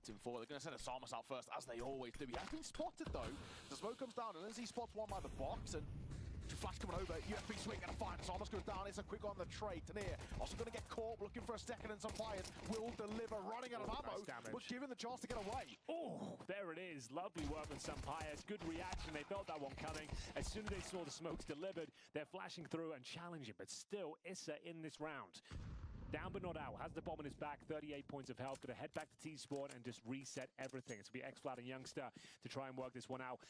waiting for. They're going to send a Samus out first, as they always do. He has been spotted, though. The smoke comes down, and as he spots one by the box, and flash coming over, UFB swing going to find Samus goes down. It's a quick on the trade. Tanier also going to get caught, looking for a second, and some players will deliver, running out of ammo, but given the chance to get away. Oh, there it is. Lovely work on Sampires. Good reaction. They felt that one coming. As soon as they saw the smokes delivered, they're flashing through and challenging, but still, Issa in this round. Down but not out, has the bomb in his back, 38 points of health, gonna head back to T-Spawn and just reset everything. It's gonna be xFloud and Youngster to try and work this one out.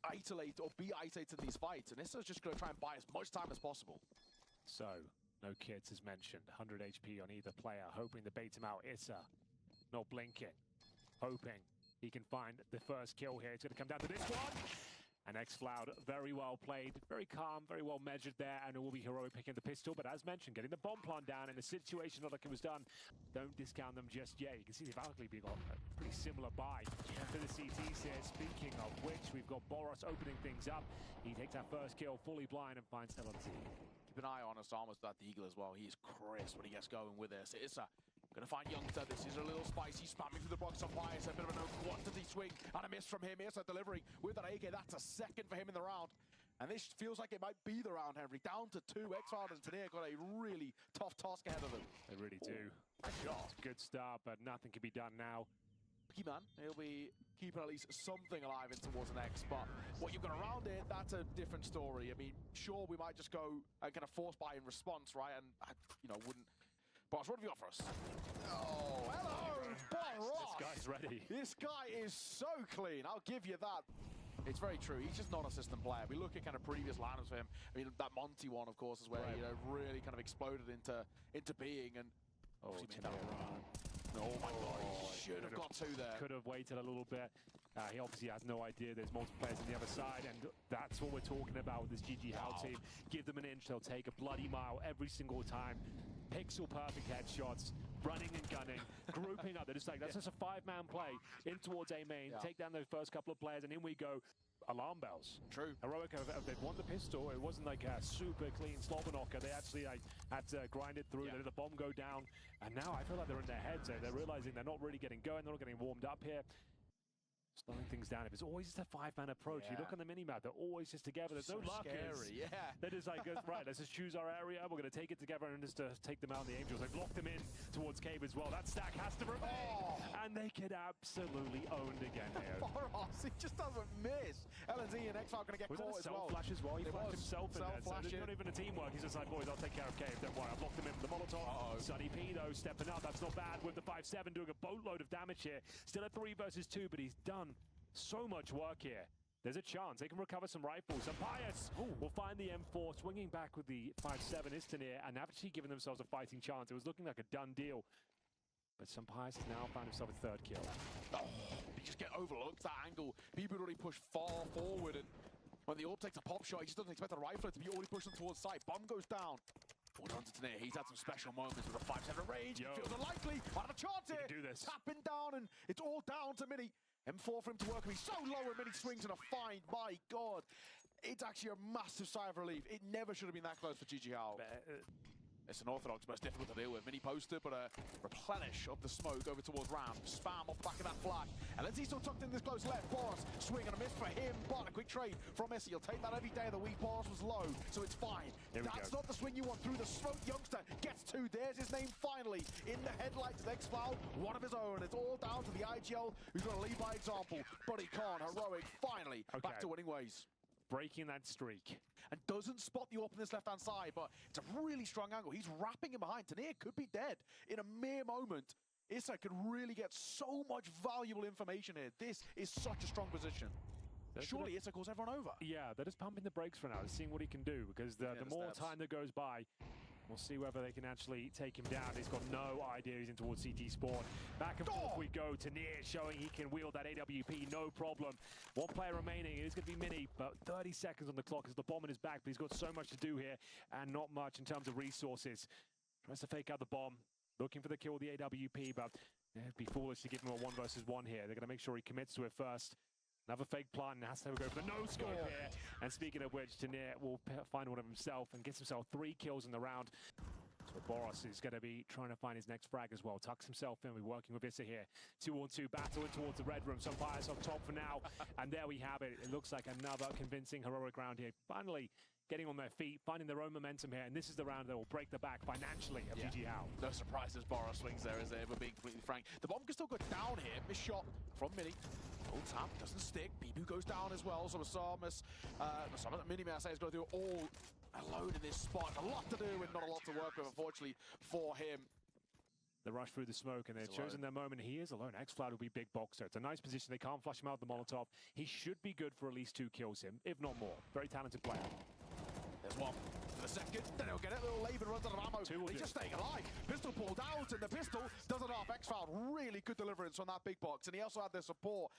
Isolate or be isolated in these fights, and Issa's just gonna try and buy as much time as possible. So, no kids as mentioned, 100 HP on either player, hoping to bait him out. Issa, not blinking, hoping he can find the first kill here. It's gonna come down to this one. And xFloud, very well played, very calm, very well measured there, and it will be heroic picking the pistol, but as mentioned, getting the bomb plant down in a situation not like it was done. Don't discount them just yet. You can see they've actually got a pretty similar buy to the CTs here. Speaking of which, we've got Boros opening things up. He takes that first kill, fully blind, and finds LMT. Keep an eye on Samus with that Eagle as well. He's crisp when he gets going with this. Issa gonna find Youngster. This is a little spicy, spamming through the box of fire. It's a bit of a no quantity swing and a miss from him. Issa delivering with that AK. That's a second for him in the round. And this feels like it might be the round, Henry. Down to 2. xFloud and Tanier got a really tough task ahead of them. They really do. Nice shot. Good start, but nothing can be done now. Man, he'll be keeping at least something alive in towards the next, but what you've got around it, that's a different story. I mean, sure, we might just go and kind of force buy in response, right? And, you know, wouldn't... Boss, what have you got for us? Oh, hello, Boros! This guy's ready. This guy is so clean, I'll give you that. It's very true. He's just not a system player. We look at kind of previous lineups for him. I mean, that Monty one, of course, is where, you know, really kind of exploded into being, and obviously made that run. Oh my god, he should have got 2 there. Could have waited a little bit. He obviously has no idea there's multiple players on the other side, and that's what we're talking about with this JiJieHao team. Give them an inch, they'll take a bloody mile every single time. Pixel perfect headshots, running and gunning, grouping up. They're just like, that's just a 5-man play in towards A main, take down those first couple of players, and in we go. Alarm bells. True. Heroic, they've won the pistol. It wasn't like a super clean slobber knocker. They actually had to grind it through. They let the bomb go down. And now I feel like they're in their heads. They're realizing they're not really getting going. They're not getting warmed up here. Slowing things down. If it's always just a 5-man approach, you look on the mini-map, they're always just together. There's so no luckers. Scary, yeah. They're just like, right, let's just choose our area. We're going to take it together and just take them out in the Angels. They've locked them in towards Cave as well. That stack has to remain. And they get absolutely owned again here. Boros, he just doesn't miss. LNZ and xFloud going to get caught as well. Flash as well. He flashed himself in there. So It's not even a teamwork. He's just like, boys, I'll take care of Cave. Don't worry, I've locked him in with the Molotov. Sunny P, though, stepping up. That's not bad with the 5-7, doing a boatload of damage here. Still a 3 versus 2, but he's done so much work here. There's a chance they can recover some rifles. And Pius will find the M4, swinging back with the 5-7 is Tanier, and actually giving themselves a fighting chance. It was looking like a done deal. But Sampires has now found himself a 3rd kill. Oh, he just get overlooked, that angle. People already push far forward, and when the AWP takes a pop shot, he just doesn't expect the rifler to be already pushing towards sight. Bomb goes down. Hold on to Tanier. He's had some special moments with a 5-7 range. It feels unlikely. Out of a chance here. Do this. Tapping down, and it's all down to Mini. M4 for him to work. He's so low when Mini swings and a find. My God. It's actually a massive sigh of relief. It never should have been that close for JiJieHao. It's an Orthodox, most difficult to deal with. Mini posted, but a replenish of the smoke over towards Ram. Spam off the back of that flash. And as he's still tucked in this close left, Boros swing and a miss for him. But a quick trade from Messi. He'll take that every day of the week. Boros was low, so it's fine. That's not the swing you want through the smoke. Youngster gets 2. There's his name finally in the headlights. xFloud, one of his own. It's all down to the IGL, who's going to lead by example. But he can't. Heroic, finally, back to winning ways. Breaking that streak. And doesn't spot the AWP on this left-hand side, but it's a really strong angle. He's wrapping him behind. Tanier could be dead in a mere moment. Issa could really get so much valuable information here. This is such a strong position. Surely Issa calls everyone over. Yeah, they're just pumping the brakes for now, seeing what he can do, because the more time that goes by, we'll see whether they can actually take him down. He's got no idea he's in towards CT spawn. Back and forth we go. Tanier showing he can wield that AWP, no problem. 1 player remaining. It is going to be Mini, but 30 seconds on the clock as the bomb in his back, but he's got so much to do here and not much in terms of resources. Tries to fake out the bomb, looking for the kill with the AWP, but it'd be foolish to give him a 1 versus 1 here. They're going to make sure he commits to it first. Another fake plant and has to go for the no-scope here. And speaking of which, Tanier will find one of himself and gets himself 3 kills in the round. So Boros is going to be trying to find his next frag as well. Tucks himself in. We're working with Issa here. 2-on-2 battle towards the red room. Some fires up top for now. And there we have it. It looks like another convincing heroic round here. Finally getting on their feet, finding their own momentum here. And this is the round that will break the back financially of JiJieHao. No surprises, Boros swings there, is there? If we're being completely frank. The bomb can still go down here. Missed shot from Mini. Full tap, doesn't stick. Bibu goes down as well. So Mini, may I say, is going to do it all alone in this spot. A lot to do and not a lot to work with, unfortunately, for him. The rush through the smoke, and they've chosen their moment. He is alone. xFloud will be big boxer. It's a nice position. They can't flush him out with the Molotov. He should be good for at least 2 kills him, if not more. Very talented player. There's one for the second. Then he'll get it. Little Laban runs out of ammo. He's just staying alive. Pistol pulled out, and the pistol does enough. xFloud, really good deliverance on that big box, and he also had their support.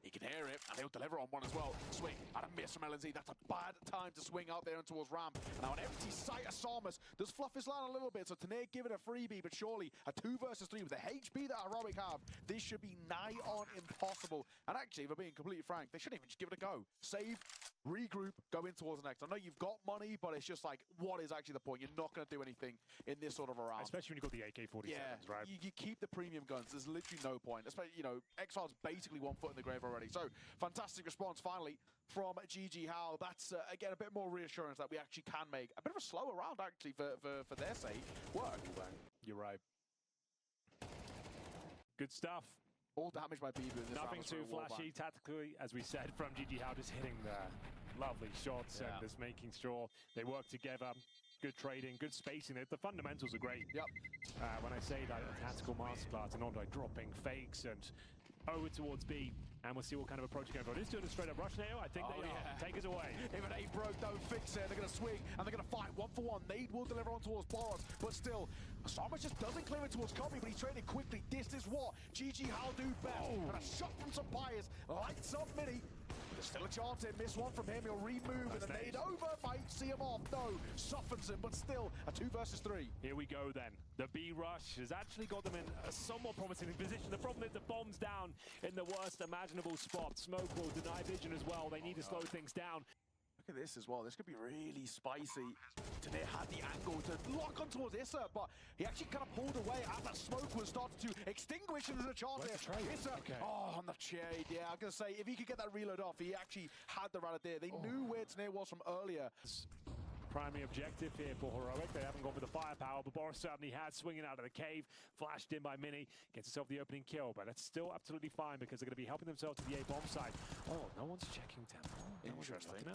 He can hear it, and he'll deliver on one as well. Swing, and a miss from LNZ. That's a bad time to swing out there and towards Ram. Now an empty sight, Asamas does fluff his line a little bit, so Taneer give it a freebie, but surely a 2 versus 3 with the HP that Heroic have, this should be nigh on impossible. And actually, if we're being completely frank, they shouldn't even just give it a go. Save, regroup, go in towards the next. I know you've got money, but it's just like, what is actually the point? You're not going to do anything in this sort of a round. Especially when you've got the AK-47s, right? You keep the premium guns. There's literally no point. Especially, you know, xFloud's basically 1 foot in the grave already. So, fantastic response finally from JiJieHao. That's, again, a bit more reassurance that we actually can make a bit of a slower round, actually, for their sake. Work. You're right. Good stuff. All damage by Bibu in this Nothing too flashy tactically, as we said, from JiJieHao, just hitting the lovely shots and just making sure they work together. Good trading, good spacing. The fundamentals are great. Yep. When I say that, a tactical masterclass and not like dropping fakes and over towards B, and we'll see what kind of approach you're going for. This doing a straight up rush now. I think they are. Take us away. If it ain't broke, don't fix it. They're going to swing and they're going to fight 1-for-1. Nade will deliver on towards Boros, but still, Asamas just doesn't clear it towards Copy, but he's traded quickly. This is what JiJieHao do best. And a shot from some Bias lights up Mini. There's still a chance here. Miss one from him. He'll remove and the nade over. Might see him off. No, softens him, but still a 2 versus 3. Here we go then. The B rush has actually got them in a somewhat promising position. The problem is the bomb's down in the worst imaginable spot. Smoke will deny vision as well. They need to slow things down. Look at this as well. This could be really spicy. Taneer had the angle to lock on towards Issa, but he actually kind of pulled away as that smoke was starting to extinguish, and there's a chance there. Issa, on the shade. Yeah, I'm going to say, if he could get that reload off, he actually had the runner there. They knew where Taneer was from earlier. Primary objective here for Heroic. They haven't gone for the firepower, but Boros certainly has. Swinging out of the cave, flashed in by Mini, gets himself the opening kill, but that's still absolutely fine because they're going to be helping themselves to the A-bomb side. Oh, no one's checking Temple. Interesting.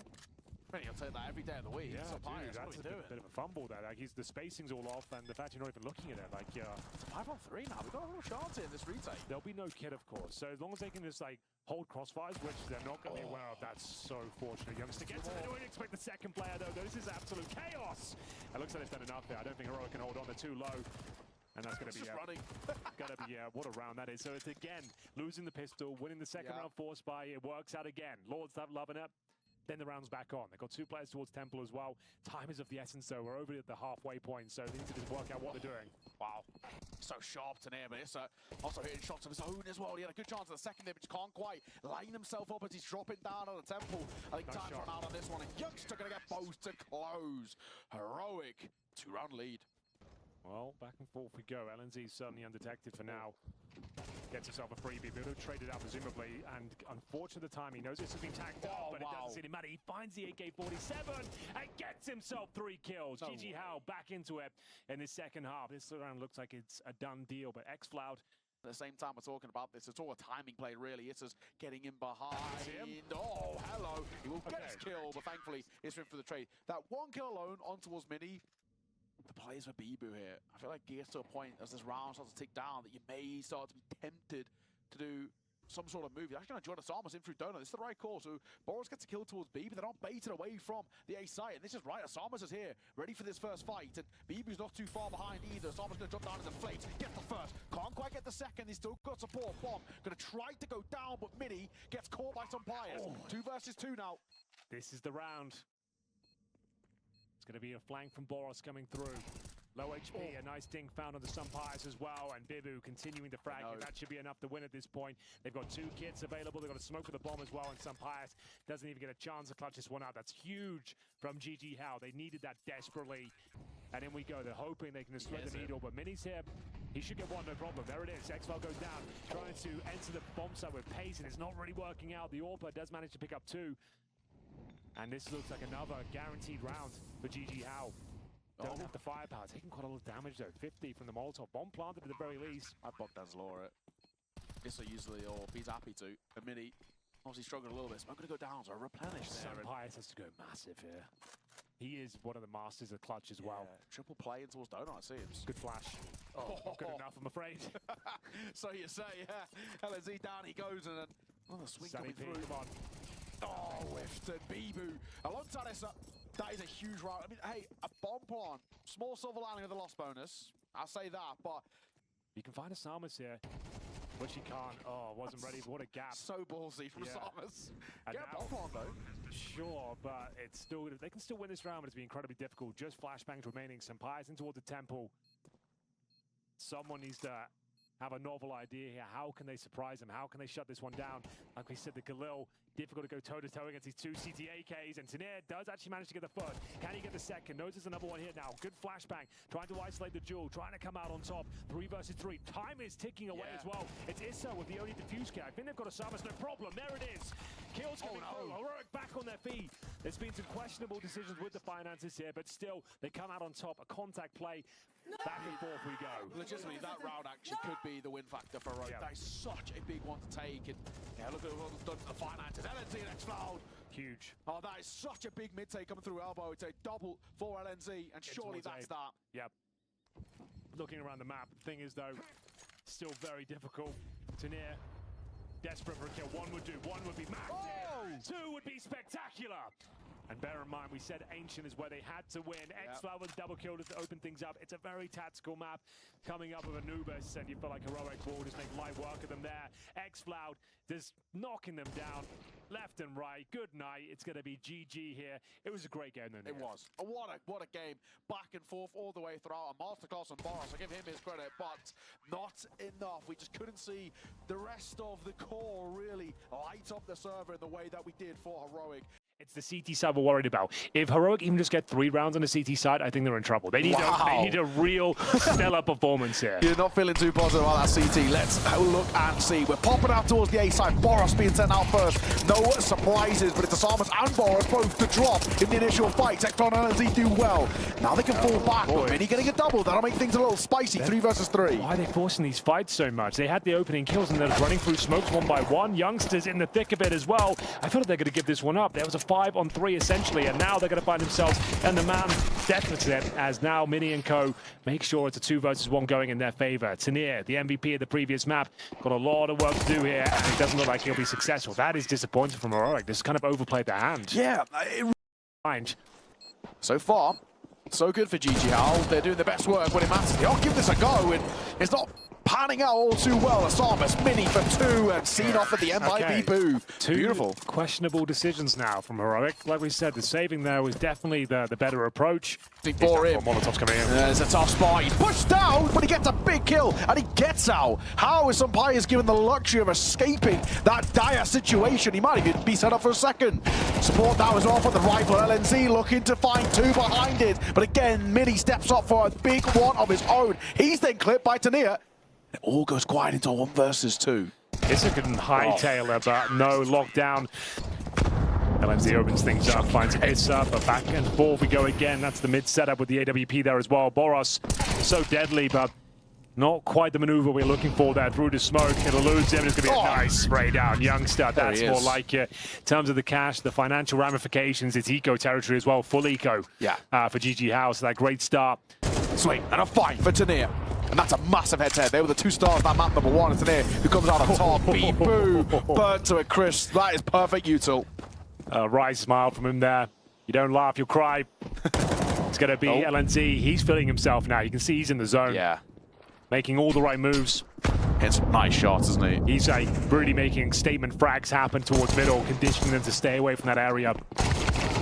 I'll take that every day of the week. Yeah, dude, that's a bit of a fumble there. Like, the spacing's all off, and the fact you're not even looking at it, like, it's a 5-on-3 now. We've got a real chance here in this retake. There'll be no kid, of course. So as long as they can just, like, hold crossfires, which they're not going to be aware of, that's so fortunate. Youngster gets it. They don't expect the second player, though. This is absolute chaos. It looks like they've done enough there. I don't think Heroic can hold on. They're too low. And that's going to be what a round that is. So it's again losing the pistol, winning the second round forced by. It works out again. Lords start loving it. Then the round's back on. They've got 2 players towards Temple as well. Time is of the essence, though. We're over at the halfway point, so they need to just work out what they're doing. Wow. So sharp Taneer, but it's also hitting shots of his own as well. He had a good chance at the second there, but just can't quite line himself up as he's dropping down on the Temple. I think time's run out on this one, and Youngster going to get both to close. Heroic 2-round lead. Well, back and forth we go. LNZ certainly undetected for now. Gets himself a freebie, but he'll trade it out presumably. And unfortunately, the time he knows this has been tagged out, but it doesn't seem to matter. He finds the AK-47 and gets himself 3 kills. JiJieHao back into it in the second half. This round looks like it's a done deal, but xFloud. At the same time we're talking about this, it's all a timing play, really. It's just getting in behind. Oh, hello. He will get his kill, but thankfully, it's in for the trade. That 1 kill alone on towards Mini. The plays for Bibu here. I feel like it gets to a point as this round starts to tick down that you may start to be tempted to do some sort of move. You're actually going to join Asamas in through Donut. This is the right call. So Boros gets a kill towards B, but they're not baited away from the A site. And this is right. Asamas is here, ready for this first fight. And Bibu's not too far behind either. Asamas going to drop down in the flames. Get the first. Can't quite get the second. He's still got support. Bomb going to try to go down, but Mini gets caught by some Bias. 2 versus 2 now. This is the round. It's going to be a flank from Boros coming through. Low HP, a nice ding found on the Sumpires as well, and Bibu continuing to frag. That should be enough to win at this point. They've got 2 kits available. They've got a smoke for the bomb as well, and Sumpires doesn't even get a chance to clutch this one out. That's huge from JiJieHao. They needed that desperately. And in we go. They're hoping they can just thread the needle, but Mini's here. He should get one, no problem. There it is. Xval goes down, trying to enter the bomb site with pace, and it's not really working out. The AWPer does manage to pick up 2. And this looks like another guaranteed round for JiJieHao. Don't have the firepower. Taking quite a lot of damage though. 50 from the Molotov. Bomb planted at the very least. I'd Bogdan's lure it. Issa usually, or he's happy to. A Mini obviously struggled a little bit, so I'm going to go down, so I replenish there. Sampayas has to go massive here. He is one of the masters of clutch as well. Triple play in towards Donut, it seems. Good flash. Oh, not good enough, I'm afraid. So you say, yeah. LNZ down he goes, and then the swing coming through. Come on. Oh, whiffed and Bibu. Alongside Issa, that is a huge round. I mean, hey, a bomb plant. Small silver lining of the loss bonus. I'll say that, but... You can find a Samus here, but she can't. Oh, wasn't ready. What a gap. So ballsy from Samus. And get a bomb plant, though. Sure, but it's still... They can still win this round, but it's been incredibly difficult. Just flashbangs remaining. Sampayas in towards the temple. Someone needs to have a novel idea here. How can they surprise him? How can they shut this one down? Like we said, the Galil, difficult to go toe-to-toe against these 2 CTAKs, and Taneer does actually manage to get the first. Can he get the second? Notice another one here now. Good flashbang, trying to isolate the duel, trying to come out on top. 3 versus 3. Time is ticking away as well. It's Issa with the only defuse kit. I think they've got a Samus, no problem. There it is. Kills coming through. Heroic back on their feet. There's been some questionable decisions with the finances here, but still, they come out on top. A contact play. Back and forth we go. Legitimately, that round actually could be the win factor for Heroic. That is such a big one to take. And look at what they've done to the finances. LNZ and Xval. Huge. Oh, that is such a big mid-take coming through elbow. It's a double for LNZ, and surely that's that. Yep. Looking around the map, thing is though, still very difficult. Taneer, desperate for a kill. 1 would do, 1 would be massive. 2 would be spectacular. And bear in mind, we said Ancient is where they had to win. Xval with double kill to open things up. It's a very tactical map. Coming up with Anubis, and you feel like Heroic will just make light work of them there. Xval just knocking them down left and right. Good night. It's going to be GG here. It was a great game, though. It was. What a game. Back and forth all the way throughout. A masterclass on Boros. I give him his credit, but not enough. We just couldn't see the rest of the core really light up the server in the way that we did for Heroic. It's the CT side we're worried about. If Heroic even just get 3 rounds on the CT side, I think they're in trouble. They need, they need a real stellar performance here. You're not feeling too positive about that CT. Let's have a look and see. We're popping out towards the A side. Boros being sent out first. No surprises, but it's the Samus and Boros both to drop in the initial fight. Tecton and LNZ do well. Now they can fall back, but Mini getting a double. That'll make things a little spicy. 3 versus 3. Why are they forcing these fights so much? They had the opening kills and they're just running through smokes 1 by 1. Youngsters in the thick of it as well. I thought they're going to give this one up. There was a 5-on-3 essentially, and now they're going to find themselves in the man deficit as now Mini and Co make sure it's a 2 versus 1 going in their favor. Taneer, the MVP of the previous map, got a lot of work to do here, and it doesn't look like he'll be successful. That is disappointing from Heroic. This kind of overplayed their hand. Yeah. So far, so good for JiJieHao. They're doing the best work when it matters. They'll give this a go, and it's not panning out all too well. Samus, Mini for 2, and seen off at the end by Bibu. 2 beautiful. Questionable decisions now from Heroic. Like we said, the saving there was definitely the better approach. For him. Molotov's coming in. There's a tough spot. He's pushed down, but he gets a big kill, and he gets out. How is Sampayas given the luxury of escaping that dire situation? He might even be set up for a second. Support that was off on the rifle. LNZ looking to find 2 behind it, but again, Mini steps up for a big one of his own. He's then clipped by Taneer. It all goes quiet into 1 versus 2. It's a good hightailer, but no lockdown. LNZ opens things up, finds Issa, but back and forth we go again. That's the mid setup with the AWP there as well. Boros, so deadly, but not quite the maneuver we're looking for there through the smoke. It eludes him. It's going to be a nice spray down. Youngster, that's more like it. In terms of the cash, the financial ramifications, it's eco territory as well, full eco for JiJieHao. So that great start. Swing and a fight for Taneer. And that's a massive head-to-head. They were the 2 stars that map number 1. And Taneer, who comes out on top. Bibu, burnt to a crisp. That is perfect util. Right smile from him there. You don't laugh, you'll cry. It's going to be LNZ. He's feeling himself now. You can see he's in the zone. Yeah. Making all the right moves. It's some nice shots, isn't he? He's really making statement frags happen towards middle, conditioning them to stay away from that area.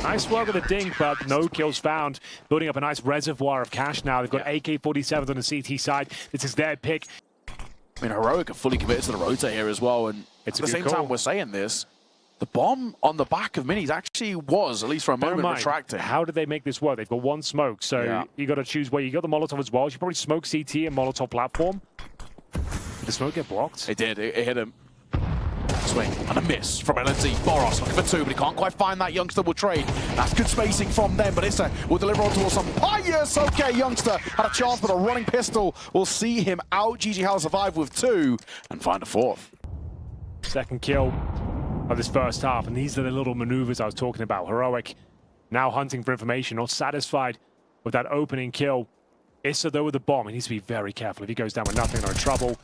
Nice work with the dink, but no kills found. Building up a nice reservoir of cash now. They've got AK-47s on the CT side. This is their pick. I mean, Heroic are fully committed to the rotor here as well, and at the same time we're saying this, The bomb on the back of Minis actually was, at least for a moment, retracting. How did they make this work? They've got one smoke, so you got to choose where you got the Molotov as well. You should probably smoke CT and Molotov platform. Did the smoke get blocked? It did. It hit him. Swing and a miss from LNZ. Boros looking for two, but he can't quite find that. Youngster will trade. That's good spacing from them, but Issa will deliver on towards some Pius. Okay, Youngster had a chance, but a running pistol will see him out. JiJieHao survive with two and find a fourth. Second kill of this first half, and these are the little maneuvers I was talking about. Heroic now hunting for information, not satisfied with that opening kill. Issa, though, with the bomb, he needs to be very careful. If he goes down with nothing, they're in trouble.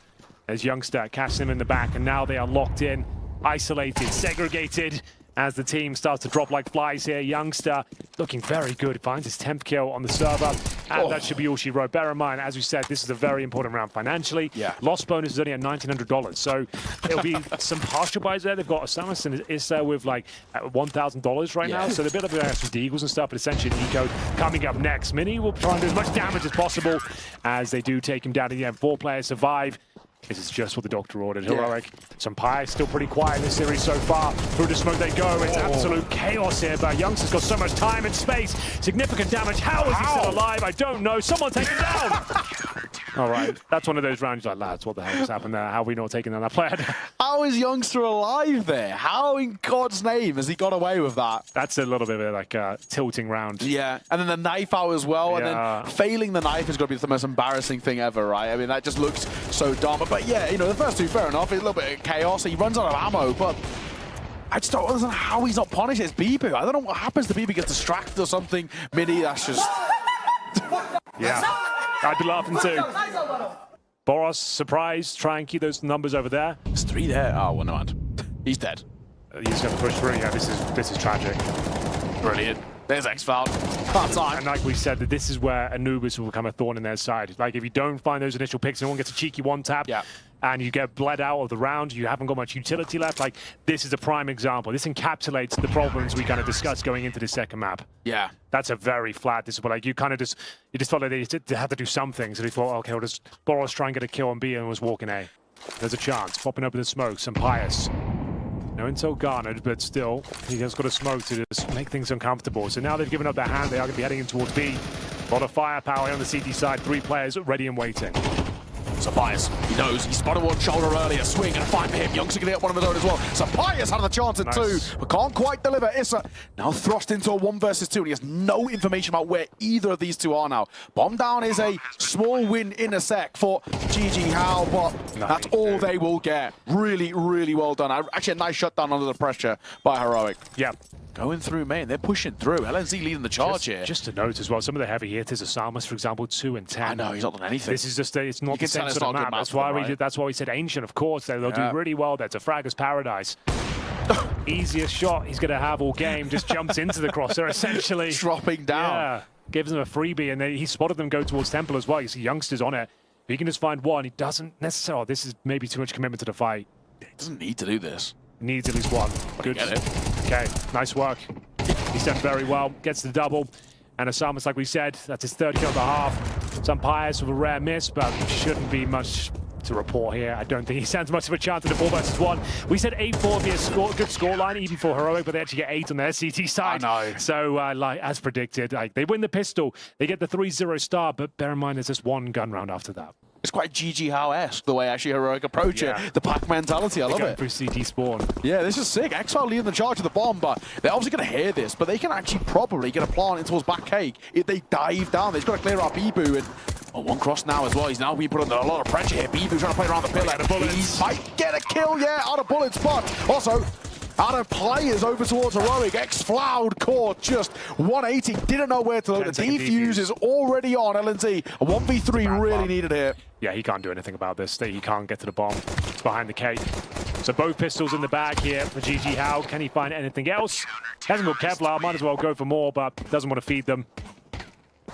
As Youngster catches him in the back, and now they are locked in, isolated, segregated, as the team starts to drop like flies here. Youngster looking very good, finds his 10th kill on the server, and that should be all she wrote. Bear in mind, as we said, this is a very important round financially. Loss bonus is only at $1,900, so it'll be some partial buys there. They've got Osamas and Issa with like $1,000 right now, so they're a bit of some deagles and stuff, but essentially Nico coming up next. Mini will try and do as much damage as possible as they do take him down in the end. 4 players survive. This is just what the doctor ordered. Heroic. Sampaya still pretty quiet in this series so far. Through the smoke they go. It's absolute chaos here, but Youngster's got so much time and space. Significant damage. How is he still alive? I don't know. Someone take him down! All right, that's one of those rounds like, lads, what the hell has happened there? How are we not taking down that player? How is Youngster alive there? How in God's name has he got away with that? That's a little bit of like a tilting round. Yeah, and then the knife out as well, and then failing the knife is going to be the most embarrassing thing ever, right? I mean, that just looks so dumb. But yeah, you know, the first two, fair enough. A little bit of chaos. He runs out of ammo, but I just don't understand how he's not punished. It's Bibu. I don't know what happens to Bibu. Gets distracted or something. Mini, that's just... Yeah, I'd be laughing too. Boros, surprise, try and keep those numbers over there. There's 3 there. Oh, well, no mind. He's dead. He's going to push through. Yeah, this is tragic. Brilliant. There's X-Foul. And like we said, that this is where Anubis will become a thorn in their side. Like, if you don't find those initial picks, no one gets a cheeky one tap, and you get bled out of the round, you haven't got much utility left. Like, this is a prime example. This encapsulates the problems we kind of discussed going into the second map. Yeah. That's a very flat display. Like, you kind of just felt like they had to do something. So they thought, okay, we'll just Boros try and get a kill on B and was walking A. There's a chance. Popping up in the smoke. Some Pius. No intel garnered, but still, he has got a smoke to just make things uncomfortable. So now they've given up their hand. They are going to be heading in towards B. A lot of firepower on the CT side. 3 players ready and waiting. Sapias, he knows, he spotted one shoulder earlier, swing and a fight for him. Youngster can get one of his own as well. Sapias had the chance at 2, but can't quite deliver. Issa now thrust into a 1 versus 2, and he has no information about where either of these two are now. Bomb down is a small win in a sec for JiJieHao, but that's all they will get. Really, really well done. Actually, a nice shutdown under the pressure by Heroic. Yeah. Going through main, they're pushing through. LNZ leading the charge here. Just to note as well, some of the heavy hitters, Osamas, for example, 2 and 10. I know, he's not done anything. This is just, it's not the same sort of map. That's why we said Ancient, of course. They'll do really well there. It's a Fragger's paradise. Easiest shot he's going to have all game. Just jumps into the crosser, essentially. Dropping down. Yeah, gives them a freebie, and then he spotted them go towards Temple as well. You see Youngsters on it. If he can just find one, he doesn't necessarily... Oh, this is maybe too much commitment to the fight. He doesn't need to do this. He needs at least one. Good. Get it. Okay, nice work. He's done very well. Gets the double. And Osamas, like we said, that's his 3rd kill of the half. Some Pius with a rare miss, but shouldn't be much to report here. I don't think he stands much of a chance in the 4 versus 1. We said 8-4 would be a good scoreline, even for Heroic, but they actually get 8 on their CT side. I know. So, like, as predicted, like, they win the pistol. They get the 3-0 star, but bear in mind there's just 1 gun round after that. It's quite JiJieHao-esque, the way actually Heroic approach it. The pack mentality, I love it. Through CT spawn. Yeah, this is sick. X-File leading the charge of the bomb, but they're obviously going to hear this, but they can actually probably get a plant in towards back cake if they dive down. They've got to clear out Bibu, and 1 cross now as well. He's now being put under a lot of pressure here. Bibu trying to play around the pillar. He might get a kill, out of bullets, but also out of players over towards Heroic. X-Floud caught just 180. Didn't know where to look. The defuse is already on LNZ. A 1v3 really needed here. Yeah, he can't do anything about this. He can't get to the bomb. It's behind the cake. So both pistols in the bag here for JiJieHao. Can he find anything else? Hasn't got Kevlar. Might as well go for more, but doesn't want to feed them.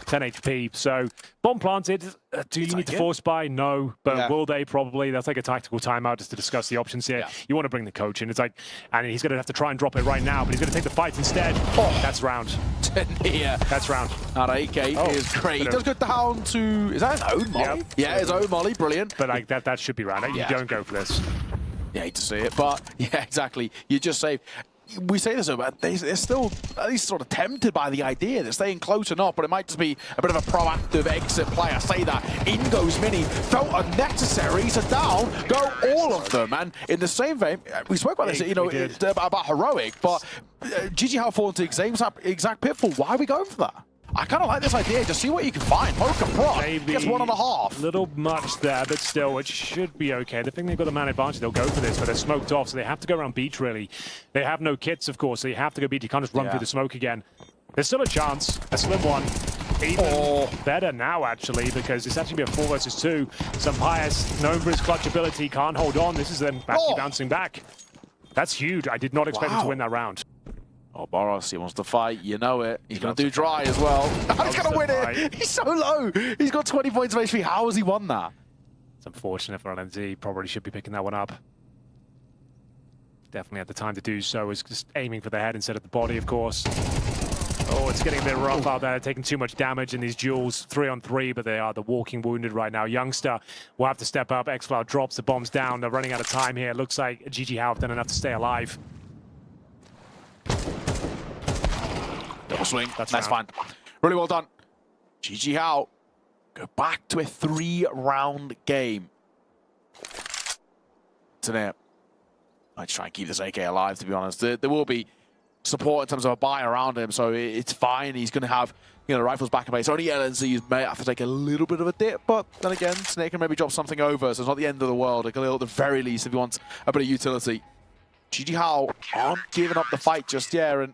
10 HP. So bomb planted. Do you need to force buy? No. But will they? Probably. They'll take a tactical timeout just to discuss the options here. You want to bring the coach in. It's like, and he's going to have to try and drop it right now, but he's going to take the fight instead. That's round. Yeah. That's round. That AK is great. He does go down to... Is that his own molly? Yeah, his own molly. Brilliant. But like that should be round. You don't go for this. You hate to see it, but yeah, exactly. You just save. we say this, but they're still at least sort of tempted by the idea. They're staying close enough, but it might just be a bit of a proactive exit play. I say that. In goes Mini. Felt unnecessary, so down go all of them. And in the same vein, we spoke about this, you know, about Heroic, but JiJieHao fall into the exact pitfall. Why are we going for that? I kind of like this idea. Just see what you can find. Poke and proc. Gets 1.5. A little much there, but still, it should be okay. They think they've got the man advantage. They'll go for this, but they're smoked off, so they have to go around beach, really. They have no kits, of course, so you have to go beach. You can't just run through the smoke again. There's still a chance. A slim one. Even better now, actually, because it's actually be a 4 versus 2. Sampayas, known for his clutch ability, can't hold on. This is them actually bouncing back. That's huge. I did not expect him to win that round. Oh, Boros, he wants to fight. You know it. He's going to do dry as well. He's going to win it. He's so low. He's got 20 points of HP. How has he won that? It's unfortunate for LNZ. Probably should be picking that one up. Definitely had the time to do so. Was just aiming for the head instead of the body, of course. Oh, it's getting a bit rough out there. Taking too much damage in these duels. 3-on-3, but they are the walking wounded right now. Youngster will have to step up. xCloud drops the bombs down. They're running out of time here. Looks like JiJieHao have done enough to stay alive. Double swing. That's fine. Really well done. JiJieHao go back to a 3-round game. Tonight, I'd try and keep this AK alive, to be honest. There will be support in terms of a buy around him, so it's fine. He's going to have, you know, rifles back in base. Only LNZ may have to take a little bit of a dip, but then again, Snake can maybe drop something over, so it's not the end of the world. At the very least, if he wants a bit of utility. JiJieHao aren't giving up the fight just yet, and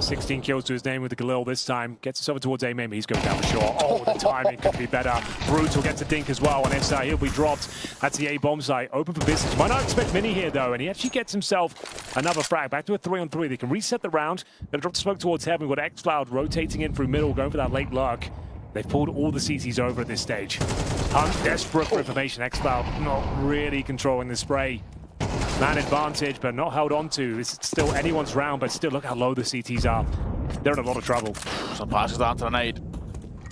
16 kills to his name with the Galil this time. Gets himself towards A main, but he's going down for sure. Oh, the timing could be better. Brutal gets a dink as well, and he'll be dropped. That's the A bomb site. Open for business. Might not expect Mini here, though, and he actually gets himself another frag. Back to a 3-on-3. They can reset the round. They'll drop the smoke towards heaven. We've got xCloud rotating in through middle, going for that late lurk. They've pulled all the CTs over at this stage. Hunt desperate for information. xCloud not really controlling the spray. Man advantage, but not held on to. It's still anyone's round, but still look how low the CTs are. They're in a lot of trouble. Some passes down to the nade.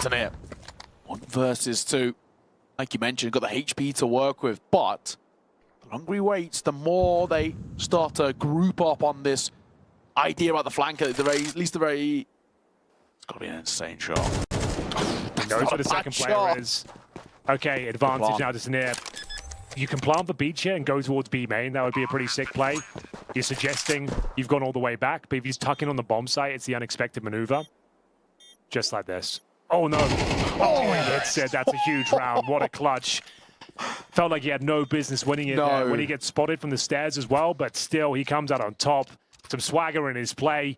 Tonight, 1 versus 2. Like you mentioned, got the HP to work with, but the longer he waits, the more they start to group up on this idea about the flank. At the very least, it's got to be an insane shot. He knows where the second player is. Okay, advantage now to Tanier. You can plant the beach here and go towards B main. That would be a pretty sick play. You're suggesting you've gone all the way back, but if you tuck in on the bomb site, it's the unexpected maneuver. Just like this. Oh, no. Oh, he hits it. That's a huge round. What a clutch. Felt like he had no business winning it there when he gets spotted from the stairs as well, but still, he comes out on top. Some swagger in his play.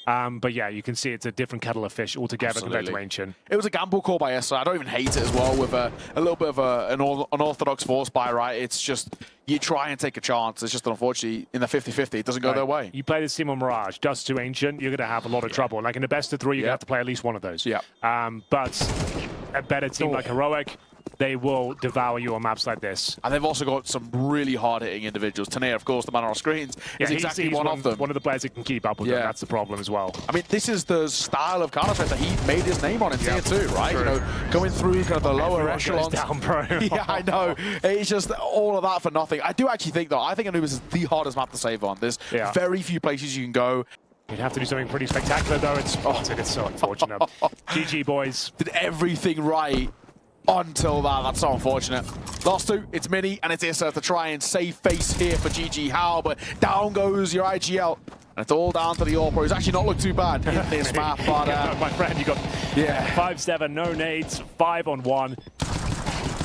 But yeah, you can see it's a different kettle of fish altogether compared to Ancient. It was a gamble call by SI. I don't even hate it as well with a little bit of an unorthodox force buy, right? It's just, you try and take a chance. It's just unfortunately, in the 50-50, it doesn't go their way. You play this team on Mirage, Dust to Ancient, you're going to have a lot of trouble. Like in the best of 3, you're going to have to play at least one of those. Yeah. But a better team like Heroic, they will devour you on maps like this. And they've also got some really hard-hitting individuals. Tanae, of course, the man on our screens, is exactly one of them. One of the players that can keep up with them. That's the problem as well. I mean, this is the style of Counter-Strike that he made his name on in Tier 2, right? True. You know, going through kind of the lower echelons. Down, bro. Yeah, I know. It's just all of that for nothing. I do actually think, though, I think Anubis is the hardest map to save on. There's very few places you can go. You'd have to do something pretty spectacular, though. It's spotted. It's so unfortunate. GG, boys. Did everything right until that. That's so unfortunate. Last 2, it's Mini and it's Issa to try and save face here for JiJieHao, but down goes your IGL. And it's all down to the AWP. He's actually not looked too bad in this map, but my friend, you got 5-7, no nades, 5-on-1.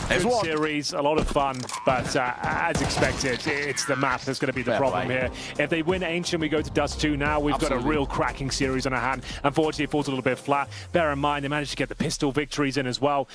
Good series, a lot of fun, but as expected, it's the map that's going to be the problem here. If they win Ancient, we go to Dust 2 now. We've got a real cracking series on our hand. Unfortunately, it falls a little bit flat. Bear in mind, they managed to get the pistol victories in as well.